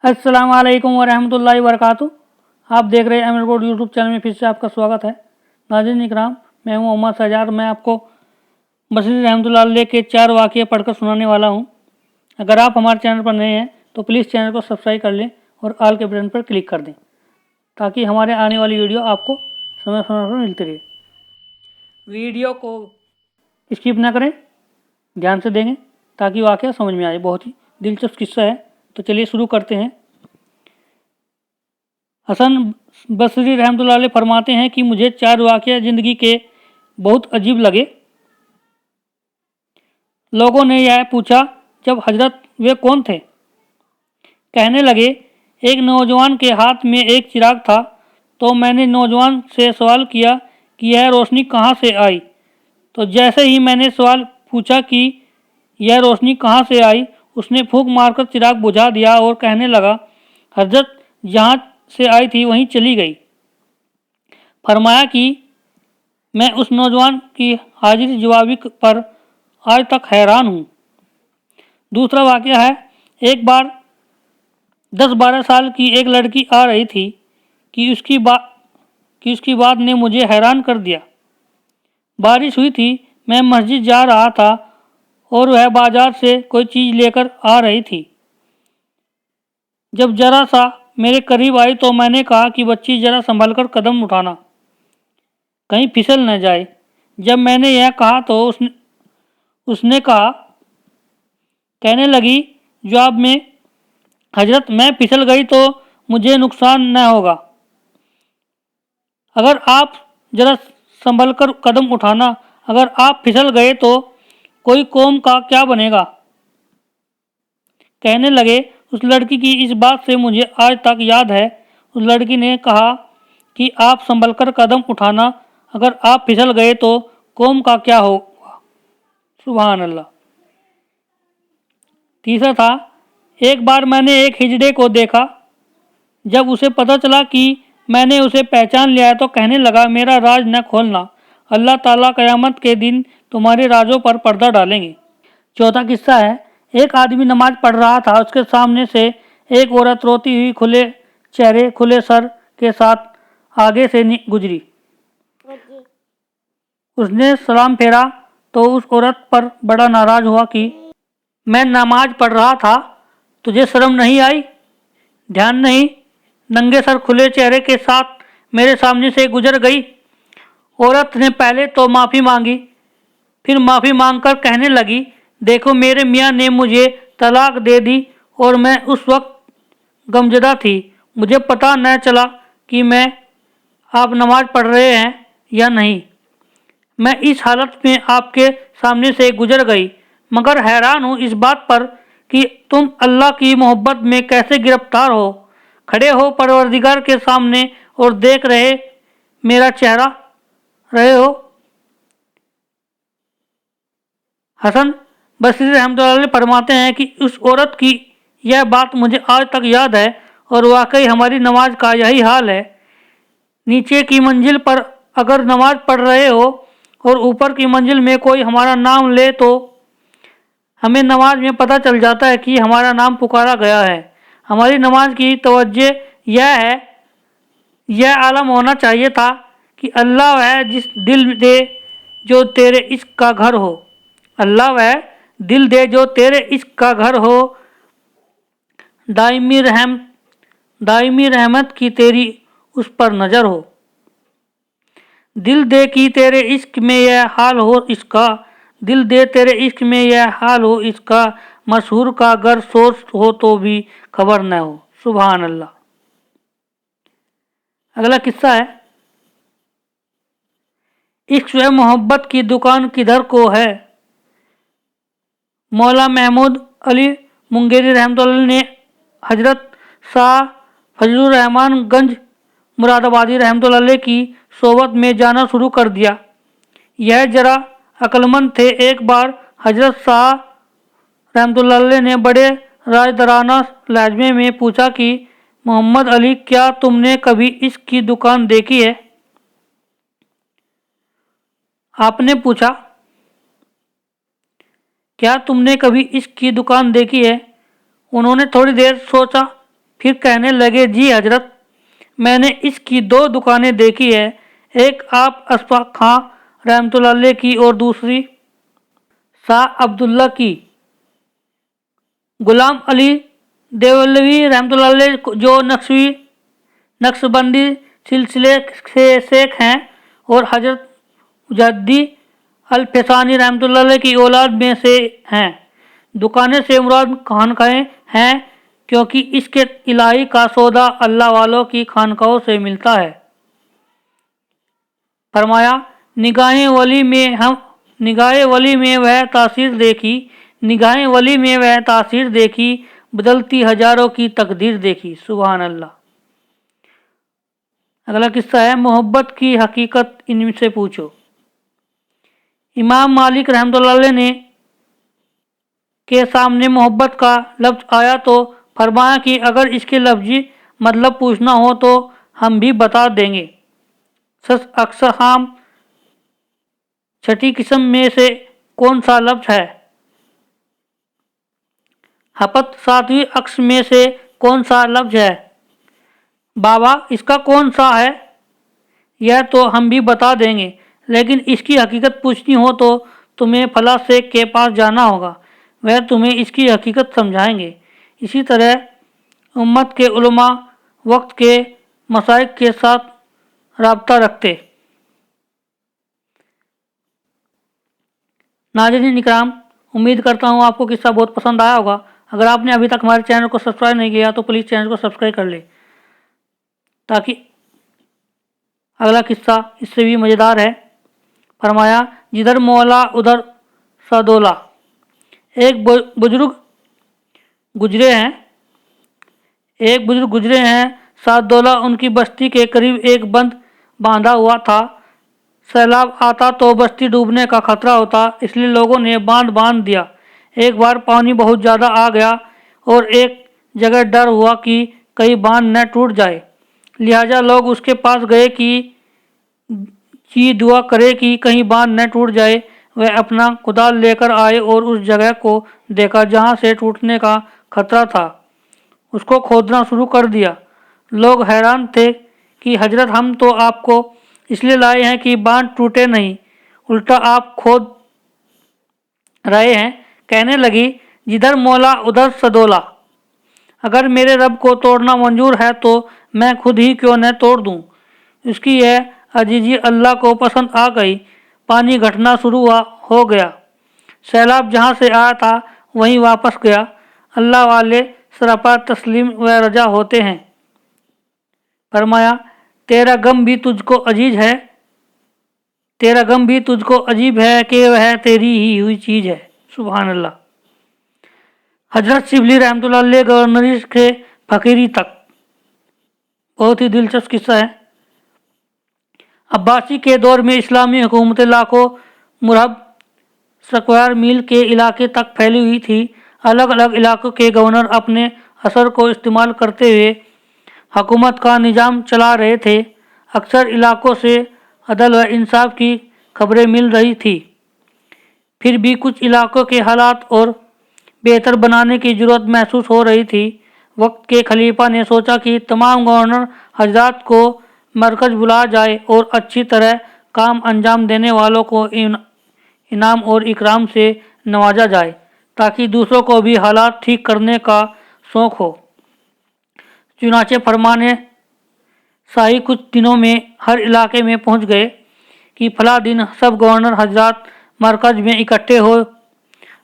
अस्सलाम वालेकुम वरहमतुल्लाहि वबरकातुहू। आप देख रहे हैं अमीर गोल्ड यूट्यूब चैनल में फिर से आपका स्वागत है। नाज़रीन इकराम, मैं हूं मोहम्मद सजाद। मैं आपको बसरी रहमतुल्लाह अलैह के 4 वाक़ये पढ़कर सुनाने वाला हूं। अगर आप हमारे चैनल पर नए हैं तो प्लीज़ चैनल को सब्सक्राइब कर लें और आल के बटन पर क्लिक कर दें ताकि हमारे आने वाली वीडियो आपको समय समय पर मिलती रहे। वीडियो को स्किप ना करें, ध्यान से देंगे ताकि वाक़या समझ में आए। बहुत ही दिलचस्प किस्सा है, तो चलिए शुरू करते हैं। हसन बसरी रहमतुल्लाह अलैह फरमाते हैं कि मुझे 4 वाक़या ज़िंदगी के बहुत अजीब लगे। लोगों ने यह पूछा, जब हजरत वे कौन थे? कहने लगे, एक नौजवान के हाथ में एक चिराग था। तो मैंने नौजवान से सवाल किया कि यह रोशनी कहाँ से आई। तो जैसे ही मैंने सवाल पूछा कि यह रोशनी कहाँ से आई, उसने फूंक मारकर चिराग बुझा दिया और कहने लगा, हजरत जहाँ से आई थी वहीं चली गई। फरमाया कि मैं उस नौजवान की हाजिर जवाबी पर आज तक हैरान हूँ। दूसरा वाक़या है, एक बार 10-12 साल की एक लड़की आ रही थी कि उसकी बात ने मुझे हैरान कर दिया। बारिश हुई थी, मैं मस्जिद जा रहा था और वह बाजार से कोई चीज़ लेकर आ रही थी। जब जरा सा मेरे करीब आई तो मैंने कहा कि बच्ची जरा संभल कर कदम उठाना, कहीं फिसल न जाए। जब मैंने यह कहा तो उसने कहा, कहने लगी जवाब में, हजरत मैं फिसल गई तो मुझे नुकसान न होगा, अगर आप जरा संभल कर कदम उठाना, अगर आप फिसल गए तो कोई कौम का क्या बनेगा। कहने लगे, उस लड़की की इस बात से मुझे आज तक याद है। उस लड़की ने कहा कि आप संभल कर कदम उठाना, अगर आप फिसल गए तो कौम का क्या होगा। सुभान अल्लाह। तीसरा था, एक बार मैंने एक हिजड़े को देखा। जब उसे पता चला कि मैंने उसे पहचान लिया है तो कहने लगा, मेरा राज न खोलना, अल्लाह ताला क़यामत के दिन तुम्हारे राजों पर पर्दा डालेंगे। चौथा किस्सा है, एक आदमी नमाज पढ़ रहा था। उसके सामने से एक औरत रोती हुई खुले चेहरे खुले सर के साथ आगे से गुजरी। उसने सलाम फेरा तो उस औरत पर बड़ा नाराज हुआ कि मैं नमाज पढ़ रहा था, तुझे शर्म नहीं आई, ध्यान नहीं, नंगे सर खुले चेहरे के साथ मेरे सामने से गुजर गई। औरत ने पहले तो माफ़ी मांगी, फिर माफ़ी मांगकर कहने लगी, देखो मेरे मियाँ ने मुझे तलाक दे दी और मैं उस वक्त गमज़दा थी, मुझे पता न चला कि आप नमाज पढ़ रहे हैं या नहीं। मैं इस हालत में आपके सामने से गुजर गई, मगर हैरान हूँ इस बात पर कि तुम अल्लाह की मोहब्बत में कैसे गिरफ्तार हो, खड़े हो परवरदिगार के सामने और देख रहे मेरा चेहरा रहे हो। हसन बसरी रहमतुल्लाह अलैह फरमाते हैं कि उस औरत की यह बात मुझे आज तक याद है और वाकई हमारी नमाज का यही हाल है। नीचे की मंजिल पर अगर नमाज पढ़ रहे हो और ऊपर की मंजिल में कोई हमारा नाम ले तो हमें नमाज में पता चल जाता है कि हमारा नाम पुकारा गया है। हमारी नमाज की तवज्जो यह आलम होना चाहिए था कि अल्लाह वह जिस दिल दे जो तेरे इश्क का घर हो, अल्लाह वह दिल दे जो तेरे इश्क का घर हो, दायमी रहमत की तेरी उस पर नज़र हो। दिल दे कि तेरे इश्क में यह हाल हो इसका, दिल दे तेरे इश्क में यह हाल हो इसका, मशहूर का गर सोच हो तो भी खबर न हो। सुभान अल्लाह। अगला किस्सा है, इश्क व मोहब्बत की दुकान किधर को है। मौला महमूद अली मुंगेरी रहमतुल्लाह ने हजरत शाह फजलुर रहमान गंज मुरादाबादी रहमतुल्लाह अलैह की सोबत में जाना शुरू कर दिया। यह जरा अक्लमंद थे। एक बार हजरत शाह रहमतुल्लाह अलैह ने बड़े राजदराना लहजे में पूछा कि मोहम्मद अली, क्या तुमने कभी इश्क की दुकान देखी है। आपने पूछा, क्या तुमने कभी इश्क की दुकान देखी है। उन्होंने थोड़ी देर सोचा, پھر کہنے لگے جی حضرت، میں نے اس کی 2 دکانیں دیکھی ہے، ایک آپ اشفاق خان رحمۃ اللہ علیہ کی اور دوسری شاہ عبداللہ کی۔ غلام علی دیولوی رحمۃ اللہ علیہ جو نقشبندی سلسلے سے شیخ ہیں اور حضرت مجددی الفسانی رحمۃ اللہ علیہ کی اولاد میں سے ہیں۔ دکانیں سے مراد خانقاہیں ہیں، کیونکہ اس کے الہی کا سودا اللہ والوں کی خانقاہوں سے ملتا ہے۔ فرمایا نگاہ ولی میں وہ تاثیر دیکھی، بدلتی ہزاروں کی تقدیر دیکھی۔ سبحان اللہ۔ اگلا قصہ ہے محبت کی حقیقت ان سے پوچھو۔ امام مالک رحمۃ اللہ علیہ کے سامنے محبت کا لفظ آیا تو فرمایا کہ اگر اس کے لفظی مطلب پوچھنا ہو تو ہم بھی بتا دیں گے۔ اقسام 6 قسم میں سے کون سا لفظ ہے؟ حبت 7ویں اقسام میں سے کون سا لفظ ہے؟ بابا اس کا کون سا ہے؟ یہ تو ہم بھی بتا دیں گے، لیکن اس کی حقیقت پوچھنی ہو تو تمہیں فلاں شیخ کے پاس جانا ہوگا، وہ تمہیں اس کی حقیقت سمجھائیں گے۔ اسی طرح امت کے علماء وقت کے مشائخ کے ساتھ رابطہ رکھتے۔ ناظرین اکرام، امید کرتا ہوں آپ کو قصہ بہت پسند آیا ہوگا۔ اگر آپ نے ابھی تک ہمارے چینل کو سبسکرائب نہیں کیا تو پلیز چینل کو سبسکرائب کر لیں، تاکہ اگلا قصہ اس سے بھی مزیدار ہے۔ فرمایا جدھر مولا ادھر سدولہ۔ ایک بزرگ گزرے ہیں سدولہ ان کی بستی کے قریب ایک بند باندھا ہوا تھا۔ سیلاب آتا تو بستی ڈوبنے کا خطرہ ہوتا، اس لیے لوگوں نے باندھ دیا۔ ایک بار پانی بہت زیادہ آ گیا اور ایک جگہ ڈر ہوا کہ کہیں باندھ نہ ٹوٹ جائے، لہٰذا لوگ اس کے پاس گئے کہ دعا کرے کہ کہیں باندھ نہ ٹوٹ جائے۔ وہ اپنا کدال لے کر آئے اور اس جگہ کو دیکھا جہاں سے ٹوٹنے کا خطرہ تھا، اس کو کھودنا شروع کر دیا۔ لوگ حیران تھے کہ حضرت ہم تو آپ کو اس لیے لائے ہیں کہ باندھ ٹوٹے نہیں، الٹا آپ کھود رہے ہیں۔ کہنے لگی جدھر مولا ادھر سدولہ، اگر میرے رب کو توڑنا منظور ہے تو میں خود ہی کیوں نہ توڑ دوں۔ اس کی یہ عاجزی اللہ کو پسند آ گئی، پانی گھٹنا شروع ہو گیا، سیلاب جہاں سے آیا تھا وہیں واپس گیا۔ اللہ والے سراپا تسلیم و رجا ہوتے ہیں۔ فرمایا تیرا غم بھی تجھ کو عجیب ہے کہ وہ تیری ہی ہوئی چیز ہے۔ سبحان اللہ۔ حضرت شبلی رحمۃ اللہ علیہ گورنری سے فقیری تک، بہت ہی دلچسپ قصہ ہے۔ عباسی کے دور میں اسلامی حکومت لاکھوں مربع سکوائر میل کے علاقے تک پھیلی ہوئی تھی۔ الگ الگ علاقوں کے گورنر اپنے اثر کو استعمال کرتے ہوئے حکومت کا نظام چلا رہے تھے۔ اکثر علاقوں سے عدل و انصاف کی خبریں مل رہی تھی، پھر بھی کچھ علاقوں کے حالات اور بہتر بنانے کی ضرورت محسوس ہو رہی تھی۔ وقت کے خلیفہ نے سوچا کہ تمام گورنر حضرات کو مرکز بلایا جائے اور اچھی طرح کام انجام دینے والوں کو انعام اور اکرام سے نوازا جائے، تاکہ دوسروں کو بھی حالات ٹھیک کرنے کا شوق ہو۔ چنانچہ فرمان شاہی کچھ دنوں میں ہر علاقے میں پہنچ گئے کہ فلاں دن سب گورنر حضرات مرکز میں اکٹھے ہو۔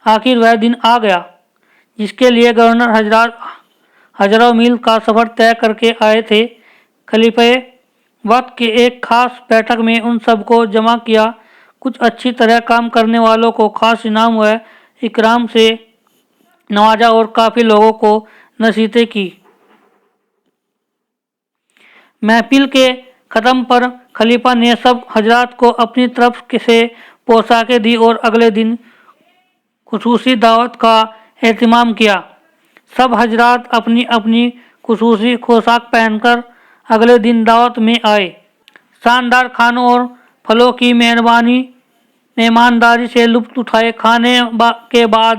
آخر وہ دن آ گیا جس کے لیے گورنر حضرات ہزاروں میل کا سفر طے کر کے آئے تھے۔ خلیفہ وقت کے ایک خاص بیٹھک میں ان سب کو جمع کیا، کچھ اچھی طرح کام کرنے والوں کو خاص انعام و اکرام سے نوازا اور کافی لوگوں کو نصیحتیں کی۔ محفل کے ختم پر خلیفہ نے سب حضرات کو اپنی طرف سے پوشاکیں دی اور اگلے دن خصوصی دعوت کا اہتمام کیا۔ سب حضرات اپنی اپنی خصوصی پوشاک پہن کر اگلے دن دعوت میں آئے۔ شاندار کھانوں اور پھلوں کی مہمانداری سے لطف اٹھائے۔ کھانے کے بعد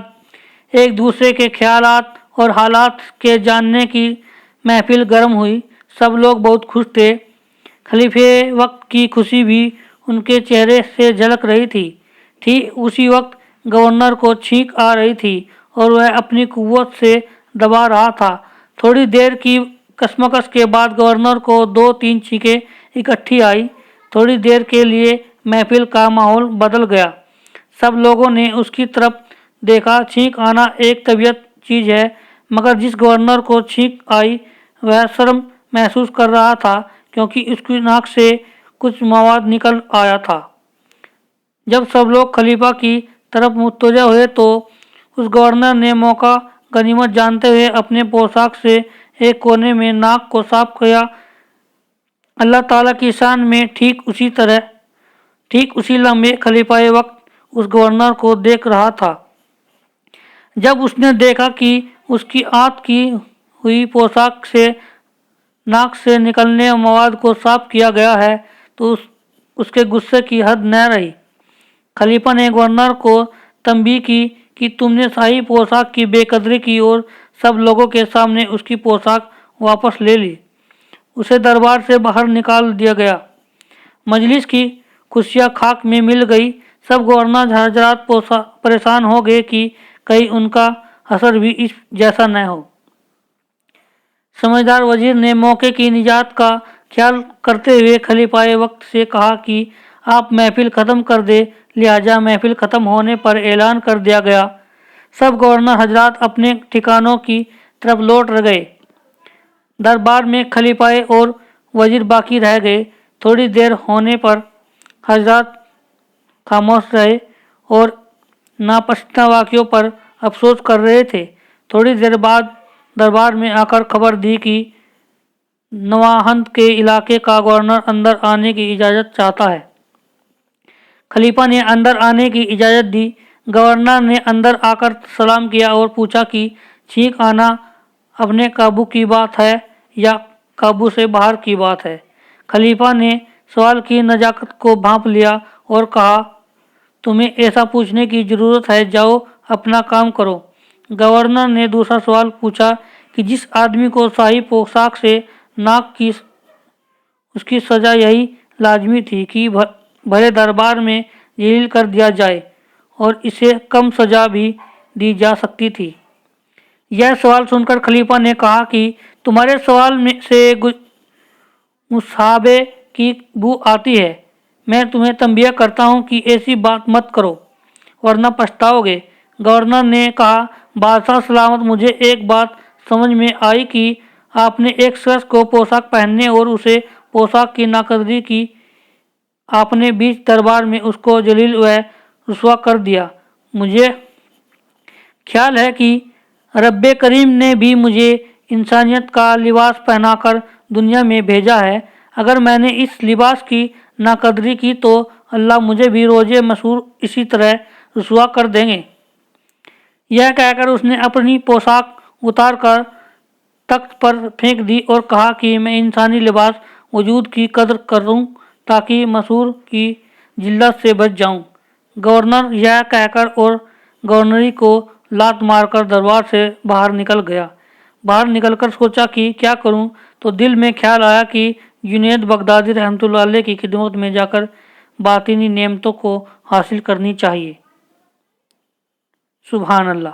ایک دوسرے کے خیالات اور حالات کے جاننے کی महफिल गर्म हुई। सब लोग बहुत खुश थे। खलीफे वक्त की खुशी भी उनके चेहरे से झलक रही थी। ठीक उसी वक्त गवर्नर को छींक आ रही थी और वह अपनी कुव्वत से दबा रहा था। थोड़ी देर की कशमकश के बाद गवर्नर को 2-3 छींकें इकट्ठी आई। थोड़ी देर के लिए महफिल का माहौल बदल गया। सब लोगों ने उसकी तरफ देखा। छींक आना एक तबीयत चीज है, मगर जिस गवर्नर को छींक आई वह शर्म महसूस कर रहा था, क्योंकि उसकी नाक से कुछ मवाद निकल आया था। जब सब लोग खलीफा की तरफ मुतवज्जह हुए तो उस गवर्नर ने मौका गनीमत जानते हुए अपने पोशाक से एक कोने में नाक को साफ किया। अल्लाह ताला की शान में ठीक उसी लम्हे खलीफाए वक्त उस गवर्नर को देख रहा था। जब उसने देखा कि उसकी आंत की हुई पोशाक से नाक से निकलने मवाद को साफ किया गया है तो उसके गुस्से की हद न रही। खलीफा ने गवर्नर को तंबीह की कि तुमने शाही पोशाक की बेकदरी की और सब लोगों के सामने उसकी पोशाक वापस ले ली। उसे दरबार से बाहर निकाल दिया गया। मजलिस की खुशियां खाक में मिल गई। सब गवर्नर हजरात परेशान हो गए कि कहीं उनका असर भी इस जैसा न हो। समझदार वजीर ने मौके की निजात का ख्याल करते हुए खलीफाए वक्त से कहा कि आप महफिल ख़त्म कर दे। लिहाजा महफिल ख़त्म होने पर ऐलान कर दिया गया। सब गवर्नर हजरात अपने ठिकानों की तरफ लौट गए। दरबार में खलीफाए और वजीर बाकी रह गए। थोड़ी देर होने पर हजरात खामोश रहे और नापसंद वाक़ियों पर अफसोस कर रहे थे। थोड़ी देर बाद दरबार में आकर खबर दी कि नवाहंद के इलाके का गवर्नर अंदर आने की इजाज़त चाहता है। खलीफा ने अंदर आने की इजाज़त दी। गवर्नर ने अंदर आकर सलाम किया और पूछा कि छींक आना अपने काबू की बात है या काबू से बाहर की बात है। खलीफा ने सवाल की नजाकत को भांप लिया और कहा, तुम्हें ऐसा पूछने की ज़रूरत है, जाओ अपना काम करो। गवर्नर ने दूसरा सवाल पूछा कि जिस आदमी को शाही पोशाक से नाक की उसकी सज़ा यही लाजमी थी कि भले दरबार में जलील कर दिया जाए और इसे कम सज़ा भी दी जा सकती थी। यह सवाल सुनकर खलीफा ने कहा कि तुम्हारे सवाल में से मुसाहबे की बू आती है। मैं तुम्हें तंबीह करता हूँ कि ऐसी बात मत करो वरना पछताओगे। गवर्नर ने कहा, बादशाह सलामत, मुझे एक बात समझ में आई कि आपने एक शख्स को पोशाक पहनने और उसे पोशाक की नाकदरी की। आपने बीच दरबार में उसको जलील व रुस्वा कर दिया। मुझे ख्याल है कि रब्बे करीम ने भी मुझे इंसानियत का लिबास पहनाकर दुनिया में भेजा है। अगर मैंने इस लिबास की नाकदरी की तो अल्लाह मुझे भी रोज़े मसूर इसी तरह रुस्वा कर देंगे। यह कहकर उसने अपनी पोशाक उतार कर तख्त पर फेंक दी और कहा कि मैं इंसानी लिबास वजूद की कदर करूं ताकि मसूर की जिल्लत से बच जाऊं। गवर्नर यह कहकर और गवर्नरी को लात मारकर दरबार से बाहर निकल गया। बाहर निकलकर सोचा कि क्या करूं, तो दिल में ख्याल आया कि जुनैद बगदादी रहमतुल्लाह अलैह की खिदमत में जाकर बातिनी नेमतों को हासिल करनी चाहिए। सुभान अल्लाह।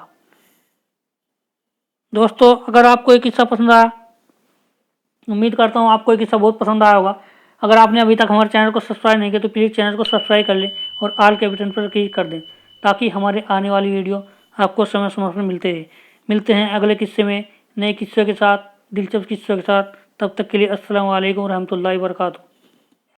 दोस्तों, अगर आपको ये किस्सा पसंद आया, उम्मीद करता हूँ आपको ये किस्सा बहुत पसंद आया होगा। अगर आपने अभी तक हमारे चैनल को सब्सक्राइब नहीं किया तो प्लीज़ चैनल को सब्सक्राइब कर लें और आल के बटन पर क्लिक कर दें ताकि हमारे आने वाली वीडियो आपको समय समय पर मिलते रहे। मिलते हैं अगले किस्से में, नए किस्से के साथ, दिलचस्प किस्सों के साथ। तब तक के लिए अस्सलाम वालेकुम रहमतुल्लाहि व बरकातुहू।